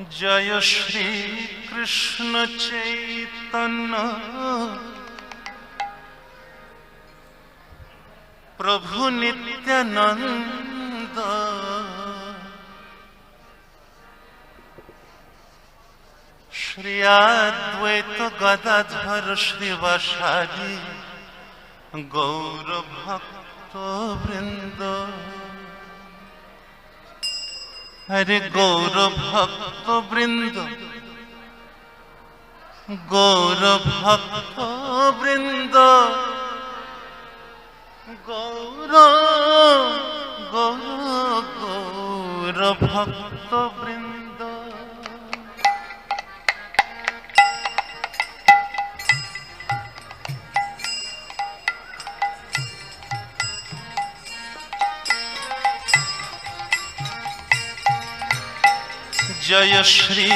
जय श्री कृष्ण चैतन्य प्रभु नित्यानंद श्री अद्वैत गदाधर श्रीवासादि गौर भक्त वृंद। हरे गौर भक्त वृंद, गौर भक्त वृंद, गौर गौर गौर भक्त वृंद। जय श्री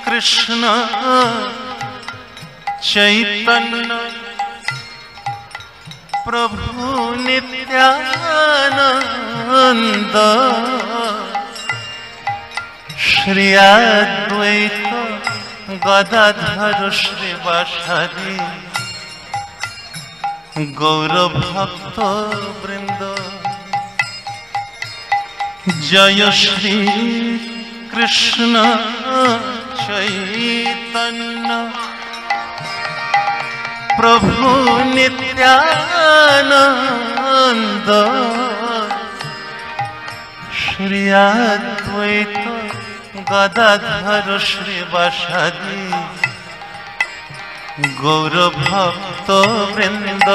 कृष्ण चैतन्य प्रभु नित्यानंद श्री अद्वैत गदाधर श्रीवासादि गौर भक्त वृंद। जय श्री कृष्ण चैतन्य प्रभु नित्यानंद श्री अद्वैत गदाधर श्रीवासादि गौर भक्त वृंद।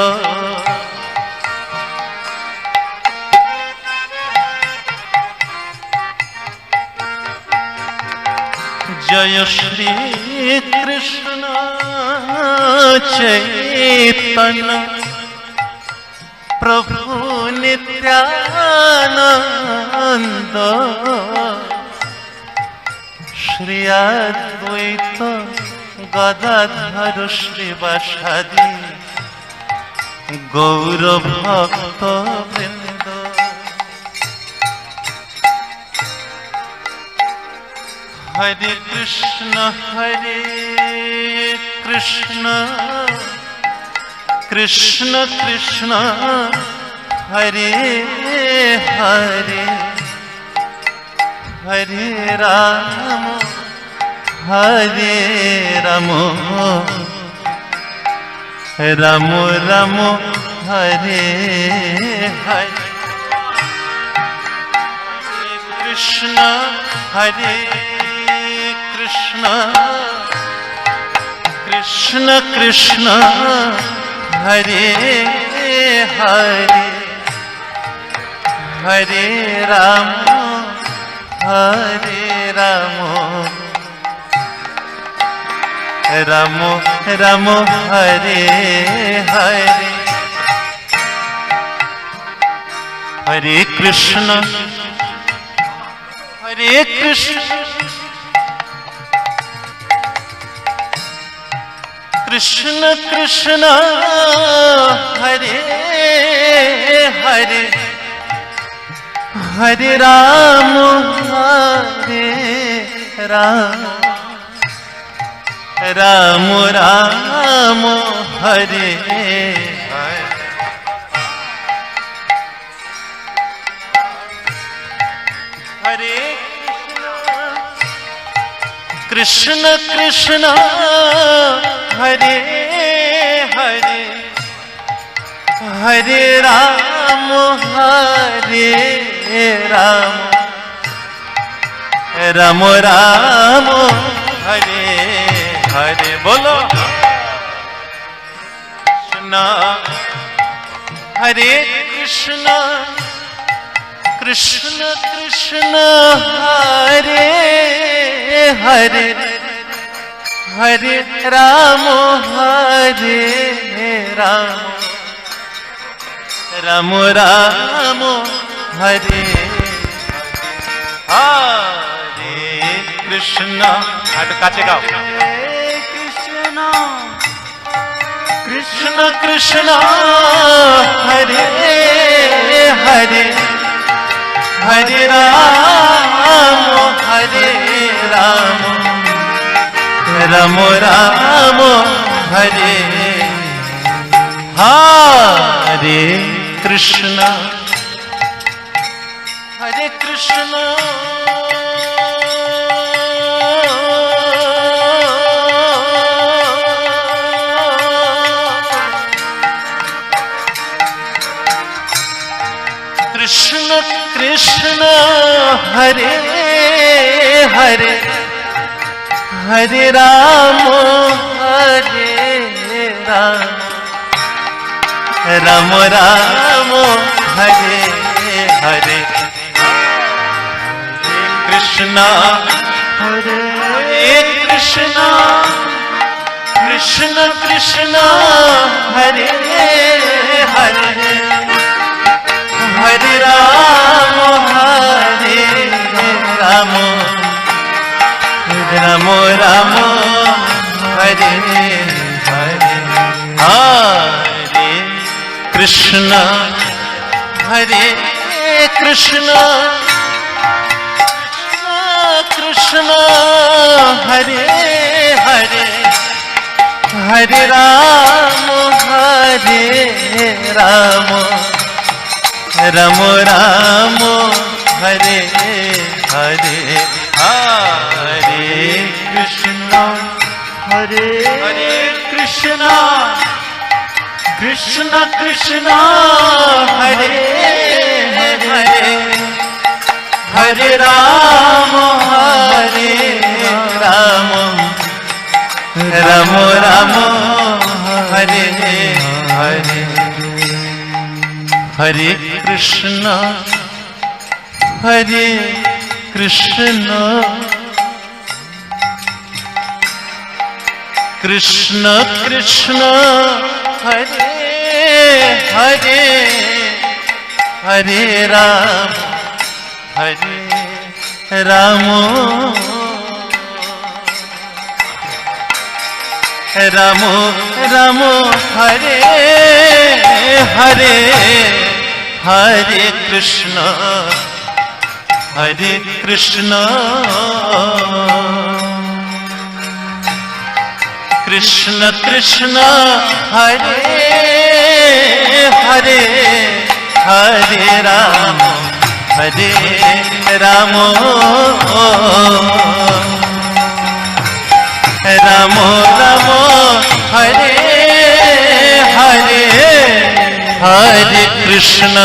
जय श्री कृष्ण चैतन्य प्रभु नित्यानंद श्री अद्वैत गदाधर श्रीवासादि गौर भक्त वृंद। हरे कृष्ण कृष्ण कृष्ण हरे हरे, हरे राम राम राम हरे हरे। कृष्ण हरे कृष्ण कृष्ण कृष्ण हरे हरे, हरे राम राम राम हरे हरे। हरे कृष्ण कृष्ण कृष्ण हरे हरे, हरे राम राम राम हरे हरे। हरे कृष्ण कृष्ण हरे हरे, हरे राम राम राम हरे हरे। बोलो कृष्ण हरे कृष्ण कृष्ण कृष्ण हरे हरे, हरे राम राम राम हरे हरे। कृष्ण हाथ काचे गाओ। कृष्ण कृष्ण कृष्ण हरे हरे, हरे राम राम राम हरे हरे कृष्ण हरे कृष्ण कृष्ण कृष्ण हरे हरे हरे राम राम राम हरे हरे कृष्ण हरे कृष्ण कृष्ण कृष्ण हरे हरे हरे राम राम राम राम हरे हरे हरे कृष्ण हरे कृष्ण कृष्ण हरे हरे हरे राम राम राम राम हरे हरे हरे कृष्ण हरे कृष्ण कृष्ण कृष्ण हरे हरे हरे राम राम राम राम हरे हरे हरे कृष्ण हरे कृष्ण कृष्ण कृष्ण हरे हरे हरे राम राम राम राम हरे हरे हरे कृष्ण कृष्ण कृष्ण हरे हरे हरे राम राम राम राम हरे हरे हरे कृष्ण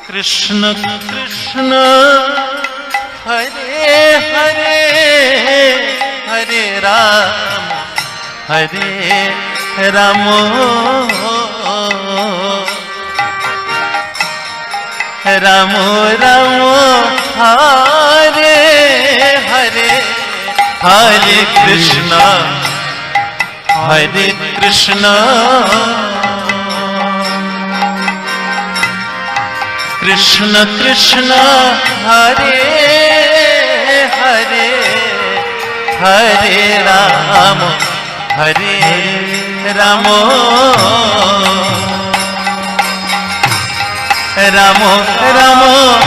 कृष्ण कृष्ण हरे हरे हरे राम राम राम राम हरे हरे हरे कृष्ण कृष्ण कृष्ण हरे हरे हरे राम राम राम राम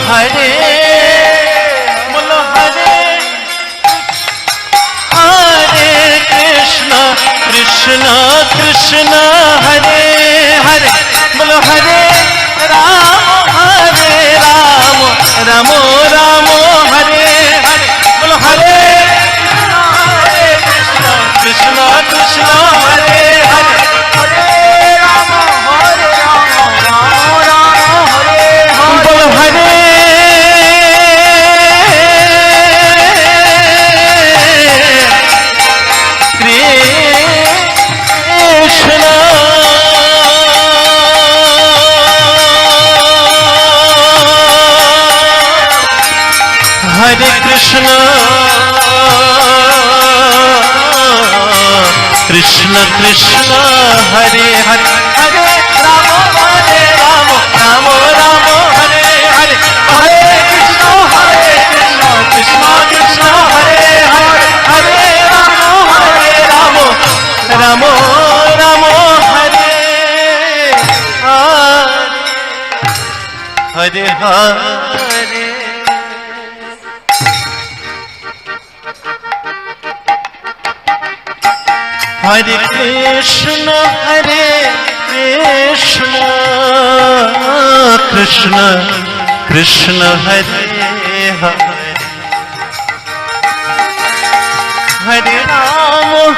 हरे बोलो हरे हरे कृष्ण कृष्ण हरे हरे बोलो हरे राम राम राम हरे हरे बोलो हरे कृष्ण कृष्ण हरे हरे हरे राम राम हरे बोलो हरे कृष्ण हरे कृष्ण कृष्ण कृष्ण हरे हरे हरे राम राम राम हरे हरे हरे कृष्ण कृष्ण कृष्ण हरे हरे हरे राम राम राम हरे हरे हरे हरे हरे कृष्ण कृष्ण कृष्ण हरे हरे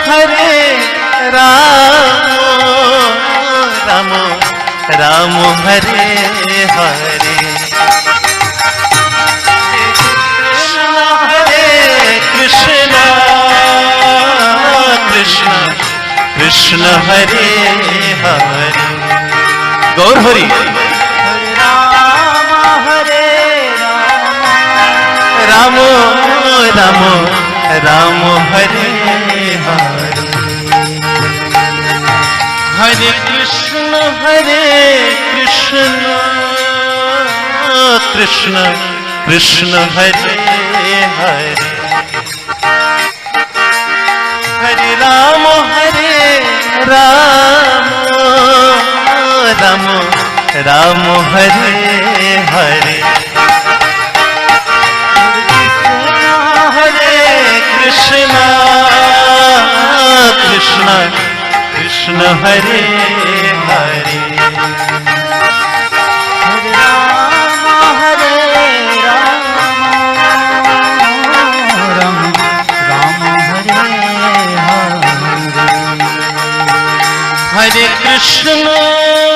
हरे राम राम हरे हरे कृष्ण कृष्ण कृष्ण हरे हरे गौर हरि राम राम राम हरे हरे हरे कृष्ण कृष्ण कृष्ण हरे हरे हरे राम राम राम हरे हरे हरे कृष्ण कृष्ण कृष्ण हरे हरे हरे कृष्ण हरे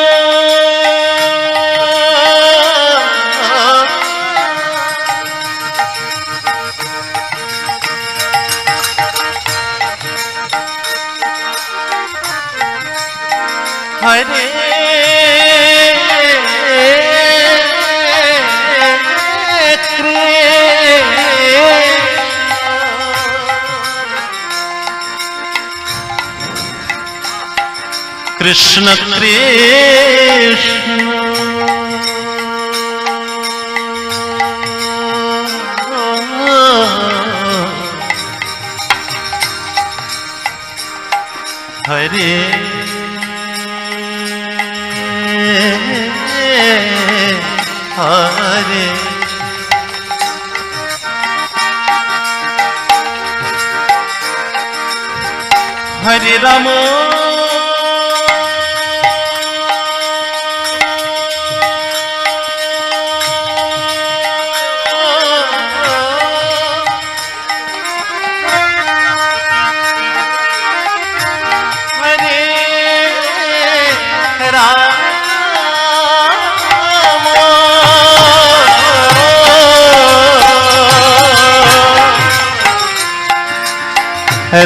कृष्ण कृष्ण हरे हरे हरे राम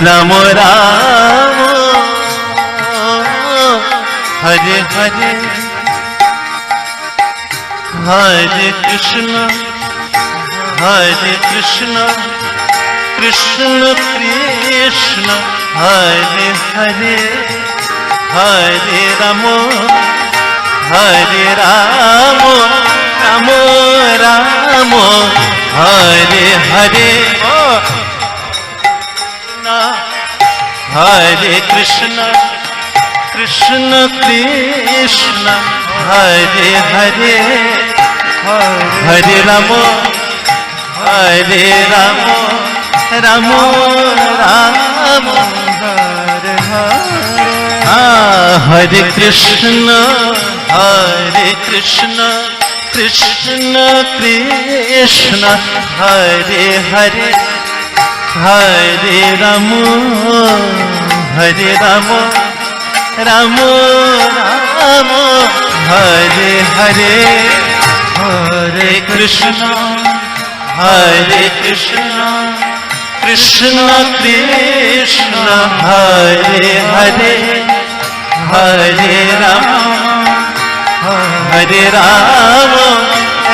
राम राम हरे हरे हरे कृष्ण कृष्ण कृष्ण हरे हरे हरे राम राम राम हरे हरे हरे कृष्ण कृष्ण कृष्ण हरे हरे हरे राम राम राम हरे हरे हरे कृष्ण कृष्ण कृष्ण हरे हरे हरे राम राम राम हरे हरे हरे कृष्ण कृष्ण कृष्ण हरे हरे हरे राम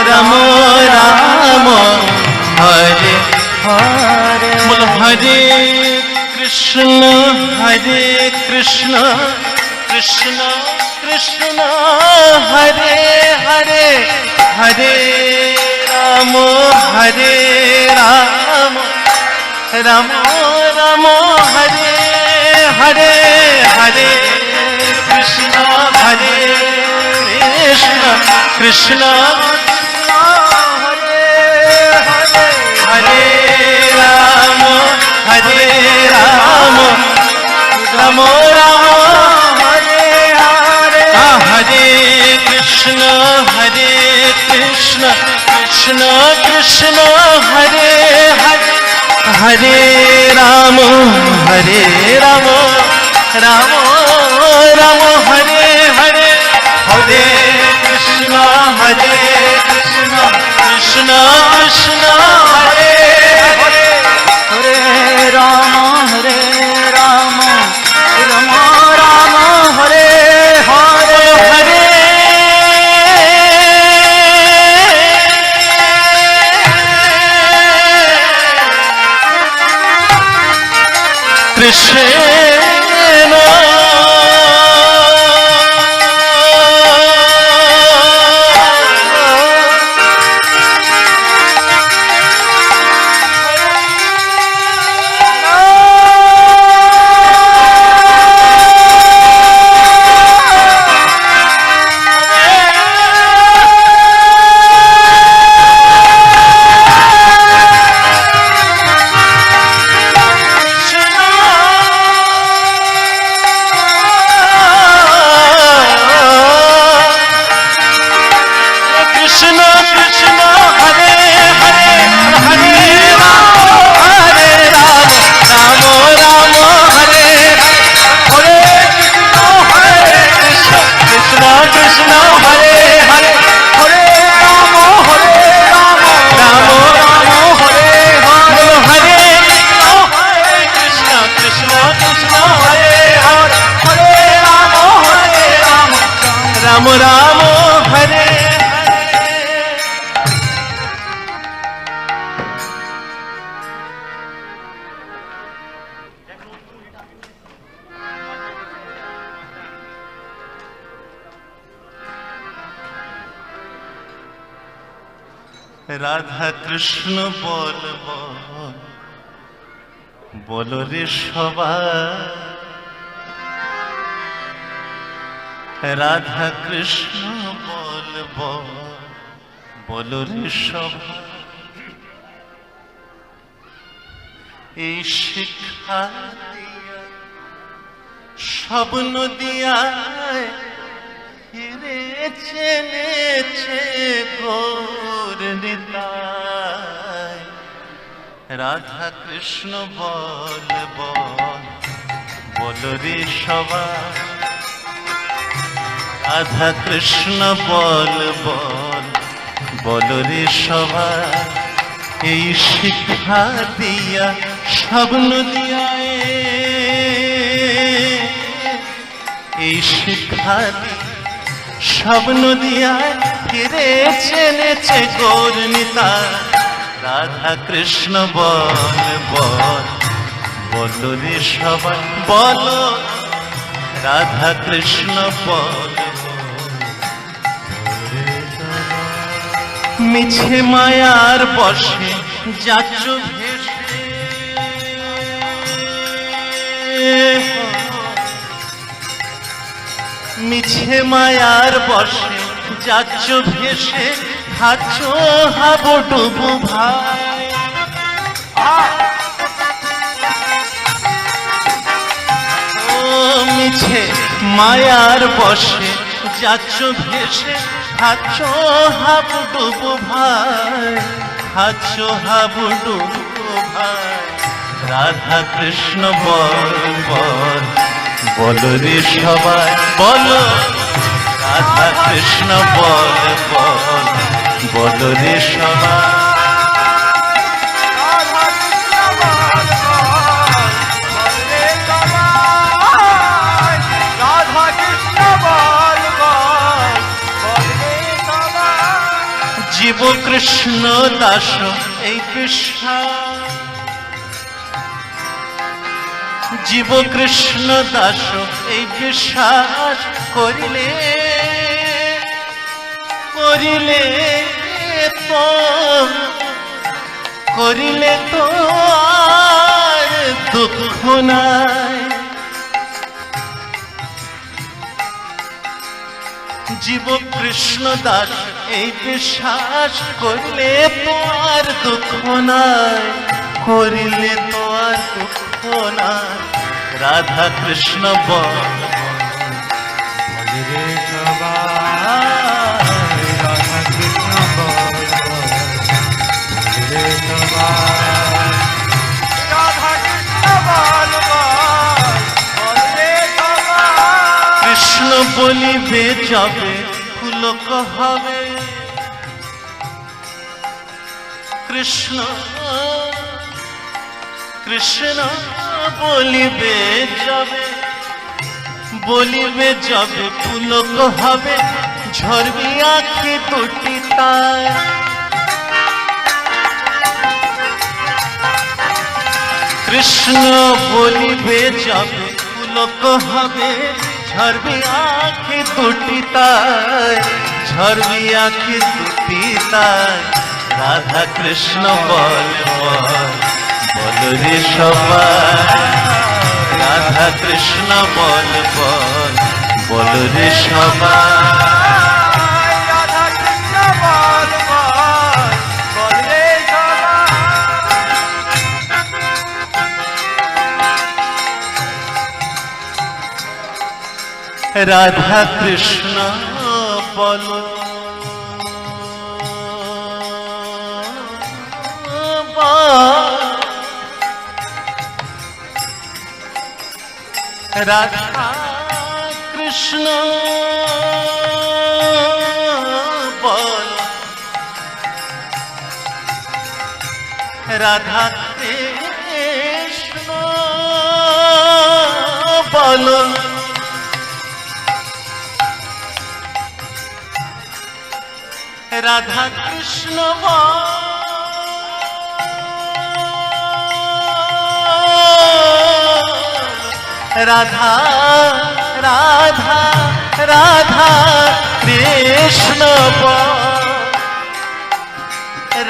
राम राम हरे हरे हरे कृष्ण कृष्ण कृष्ण हरे हरे हरे राम राम राम हरे हरे हरे कृष्ण कृष्ण রাম রাম হরে হরে হরে কৃষ্ণ কৃষ্ণ কৃষ্ণ হরে হরে হরে রাম রাম রাম রাম হরে হরে হরে কৃষ্ণ কৃষ্ণ কৃষ্ণ হরে হরে হরে রাম রাম রাম হরে হরে হরে কৃষ্ণ রাম রাম হরে রাধা কৃষ্ণ বল বল রে সবাই রাধা কৃষ্ণ বল রে সবাই এই শিক্ষা দিয়া স্বপ্ন দিয়া ফিরেছে গৌর নিতাই রাধা কৃষ্ণ বল রে সবাই রাধা কৃষ্ণ বল রে সবাই এই শিক্ষা দিয়া স্বপ্ন দিয়া এই শিক্ষা স্বপ্ন দিয়া ফিরেছে গৌর নিতাই রাধা কৃষ্ণ বল রে সবাই বল রাধা কৃষ্ণ মিছে মায়ার বসে যাচ্ছ ভেসে মিছে মায়ার বসে যাচ্ছ ভেসে খাচ্ছ হাবুডুবু ভাই মিছে মায়ার বসে যাচ্ছ ভেসে খাচ্ছ হাবুডুবু ভাই খাচ্ছ হাবুডুবু ভাই রাধা কৃষ্ণ বল রে সবাই বল রাধা কৃষ্ণ বল রে সবাই জীব কৃষ্ণ দাস এই বিশ্বাস জীব কৃষ্ণ দাস এই বিশ্বাস করিলে তো আর দুঃখ নাই জীব কৃষ্ণ দাস এই বিশ্বাস করলে তো আর দুঃখ নাই করিলে তো আর দুঃখ নাই রাধা কৃষ্ণ বল রে সবাই রাধা কৃষ্ণ বল রে সবাই রাধা কৃষ্ণ বল বল রে সবাই কৃষ্ণ বলিবে যাবে পুলক হবে কৃষ্ণ কৃষ্ণ বলিবে যাবে পুলক হবে ঝরবি আঁখি দুটি তার কৃষ্ণ বলিবে যাবে পুলক হবে ঝরবি আঁখি দুটি তার ঝরবি আঁখি দুটি তার রাধা কৃষ্ণ বল বল বল রে সবাই রাধা কৃষ্ণ বল বল বল রে সবাই রাধা কৃষ্ণ বল বল বল রে সবাই রাধা কৃষ্ণ বল রাধা কৃষ্ণ বল রাধা কৃষ্ণ বল রাধা কৃষ্ণ রাধা রাধা রাধা কৃষ্ণ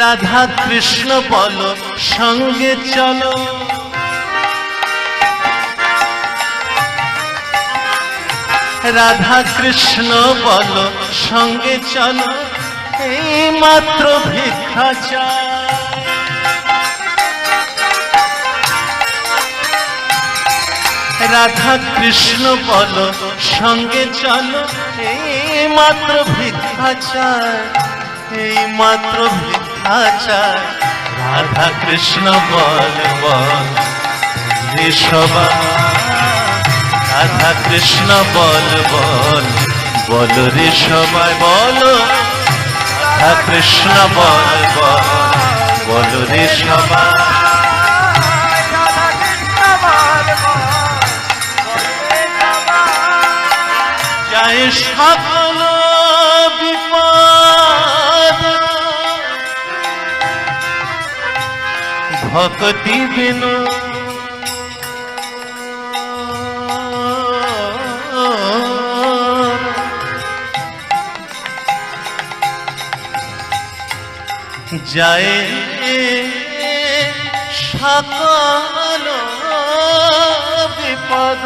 রাধা কৃষ্ণ বলো সঙ্গে চলো রাধা কৃষ্ণ বলো সঙ্গে চলো এই মাত্র ভিক্ষা চাই রাধা কৃষ্ণ বলো সঙ্গে চলো এই মাত্র ভিক্ষা চাই এই মাত্র ভিক্ষা চাই রাধা কৃষ্ণ বল বল রে সবাই রাধা কৃষ্ণ বল বল বল রে সবাই বলো রাধা কৃষ্ণ বল বল বল রে সবাই যায় সকল বিপদ ভক্তি বিনু যায় সকল বিপদ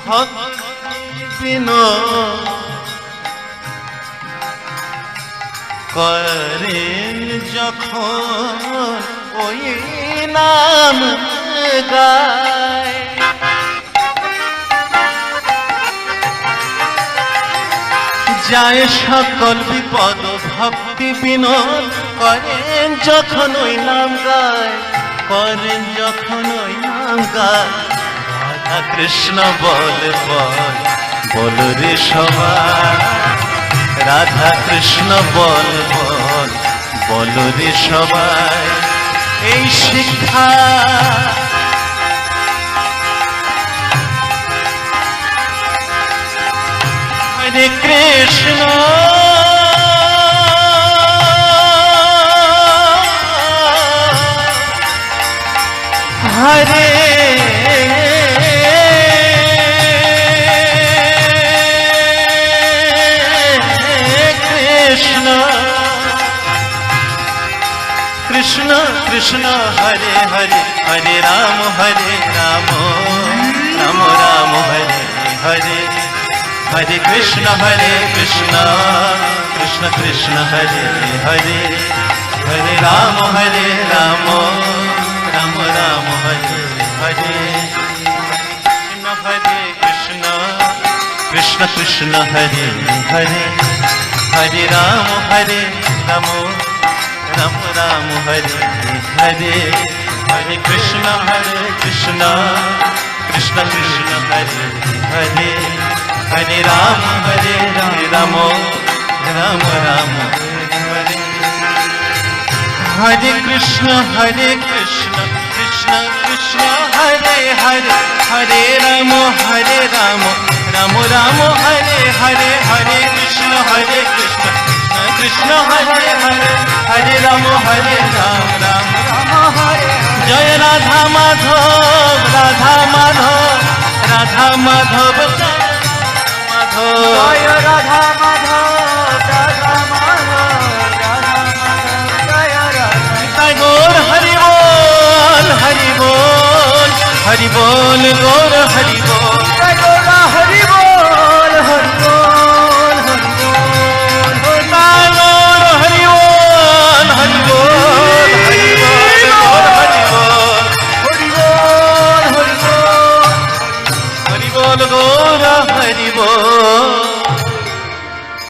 ভক্তি বিনু করেন যখন ওই নাম গায় যায় সকল বিপদ ভক্তি বিনোদ করেন যখন ওই নাম গায় করেন যখন ওই নাম গায় রাধা কৃষ্ণ বল বল বল রে সবাই রাধা কৃষ্ণ বল বল বল রে সবাই এই শিক্ষা হরে কৃষ্ণ হরে কৃষ্ণ কৃষ্ণ কৃষ্ণ হরে হরে হরে রাম রাম রাম হরে হরে हरे कृष्ण कृष्ण कृष्ण हरे हरे हरे राम राम राम हरे हरे कृष्ण कृष्ण कृष्ण हरे हरे हरे राम राम राम हरे हरे हरे कृष्ण कृष्ण कृष्ण कृष्ण हरे हरे हरे राम राम राम राम हरे हरे कृष्ण कृष्ण कृष्ण हरे हरे हरे राम राम राम हरे हरे हरे कृष्ण कृष्ण कृष्ण हरे हरे हरे राम राम राम हरे जय राधा माधव राधा माधव राधा माधव माधव जय राधा माधव राधा माधव राधा माधव जय राधा गौर हरि बोल हरि बोल हरि बोल गौर हरि बोल